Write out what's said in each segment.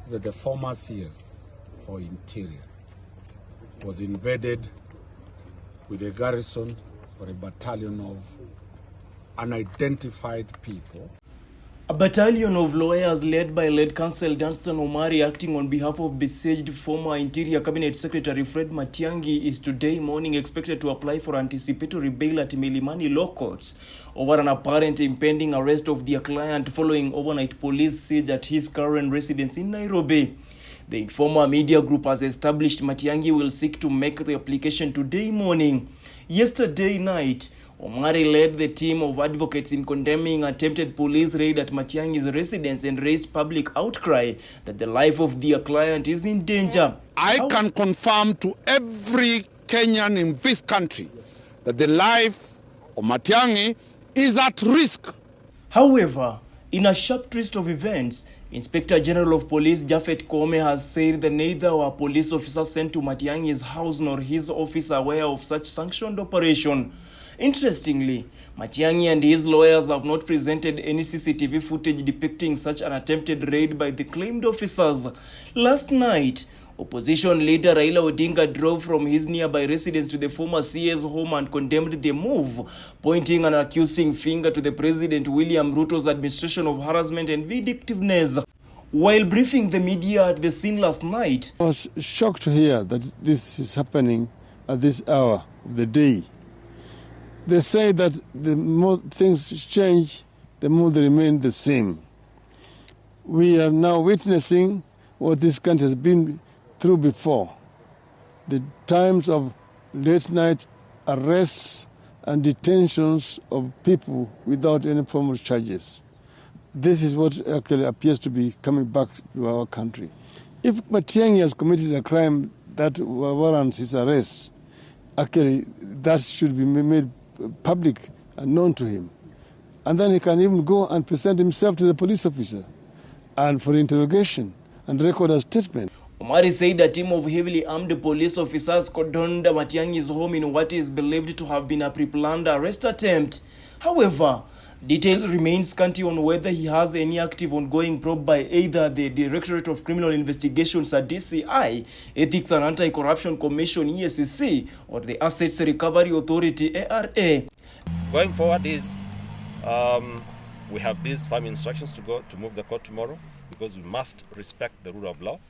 that the former CS for Interior was invaded with a garrison or a battalion of unidentified people. A battalion of lawyers led by lead counsel Dunstan Omari, acting on behalf of besieged former Interior Cabinet Secretary Fred Matiang'i, is today morning expected to apply for anticipatory bail at Milimani Law Courts over an apparent impending arrest of their client following overnight police siege at his current residence in Nairobi. The Informer Media Group has established Matiang'i will seek to make the application today morning. Yesterday night, Omari led the team of advocates in condemning attempted police raid at Matiang'i's residence and raised public outcry that the life of their client is in danger. I can confirm to every Kenyan in this country that the life of Matiang'i is at risk. However, in a sharp twist of events, Inspector General of Police Japhet Koome has said that neither were police officers sent to Matiang'i's house nor his office aware of such sanctioned operation. Interestingly, Matiang'i and his lawyers have not presented any CCTV footage depicting such an attempted raid by the claimed officers. Last night, opposition leader Raila Odinga drove from his nearby residence to the former CA's home and condemned the move, pointing an accusing finger to the President William Ruto's administration of harassment and vindictiveness. While briefing the media at the scene last night, I was shocked to hear that this is happening at this hour of the day. They say that the more things change, the more they remain the same. We are now witnessing what this country has been through before. The times of late night arrests and detentions of people without any formal charges. This is what actually appears to be coming back to our country. If Matiang'i has committed a crime that warrants his arrest, actually that should be made public and known to him. And then he can even go and present himself to the police officer and for interrogation and record a statement. Omari said a team of heavily armed police officers cordoned Matiang'i's home in what is believed to have been a pre-planned arrest attempt. However, details remain scanty on whether he has any active ongoing probe by either the Directorate of Criminal Investigations DCI, Ethics and Anti-Corruption Commission EACC, or the Assets Recovery Authority ARA. Going forward is we have these firm instructions to move the court tomorrow because we must respect the rule of law.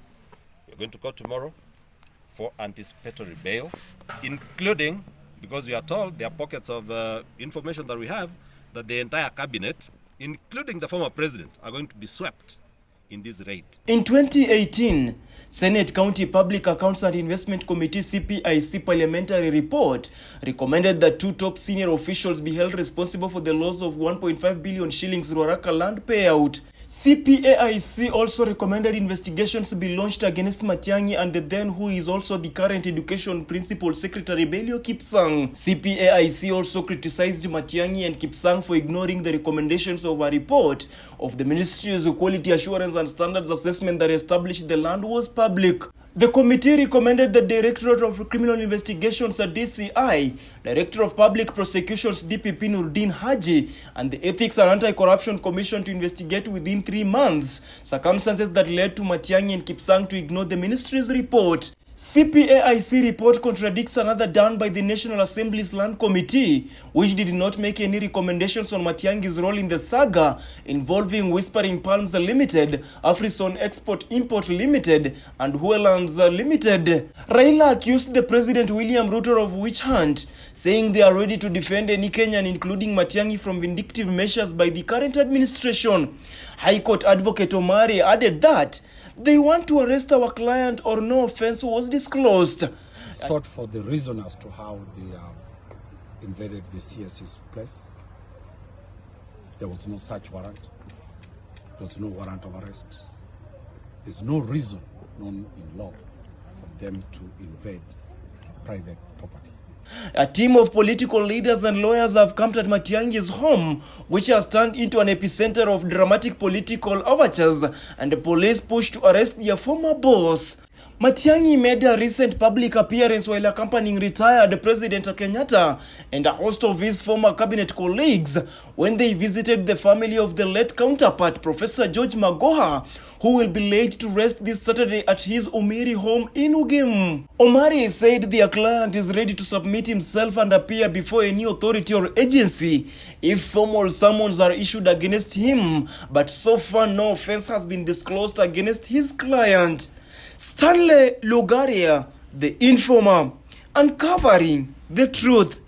We're going to court tomorrow for anticipatory bail, including, because we are told there are pockets of information that we have, that the entire cabinet, including the former president, are going to be swept in this raid. In 2018, Senate County Public Accounts and Investment Committee CPIC parliamentary report recommended that two top senior officials be held responsible for the loss of 1.5 billion shillings Ruaraka land payout. CPAIC also recommended investigations be launched against Matiang'i and the then who is also the current Education Principal Secretary Belio Kipsang. CPAIC also criticized Matiang'i and Kipsang for ignoring the recommendations of a report of the Ministry's Quality Assurance and Standards Assessment that established the land was public. The committee recommended the Directorate of Criminal Investigations DCI, Director of Public Prosecutions DPP Nurdin Haji, and the Ethics and Anti-Corruption Commission to investigate within 3 months circumstances that led to Matiang'i and Kipsang to ignore the ministry's report. CPAIC report contradicts another done by the National Assembly's Land Committee, which did not make any recommendations on Matiang'i's role in the saga involving Whispering Palms Limited, Afrison Export Import Limited, and Huelands Limited. Raila accused the President William Ruto of witch hunt, saying they are ready to defend any Kenyan, including Matiang'i, from vindictive measures by the current administration. High Court Advocate Omari added that they want to arrest our client or no offense was disclosed. Sought for the reason as to how they have invaded the CS's place. There was no such warrant. There was no warrant of arrest. There's no reason known in law for them to invade private property. A team of political leaders and lawyers have camped at Matiang'i's home, which has turned into an epicenter of dramatic political overtures and the police push to arrest their former boss. Matiang'i made a recent public appearance while accompanying retired President Kenyatta and a host of his former cabinet colleagues when they visited the family of the late counterpart, Professor George Magoha, who will be laid to rest this Saturday at his Umiri home in Ugim. Omari said their client is ready to submit himself and appear before any authority or agency if formal summons are issued against him, but so far no offense has been disclosed against his client. Stanley Lugaria, The Informer, uncovering the truth.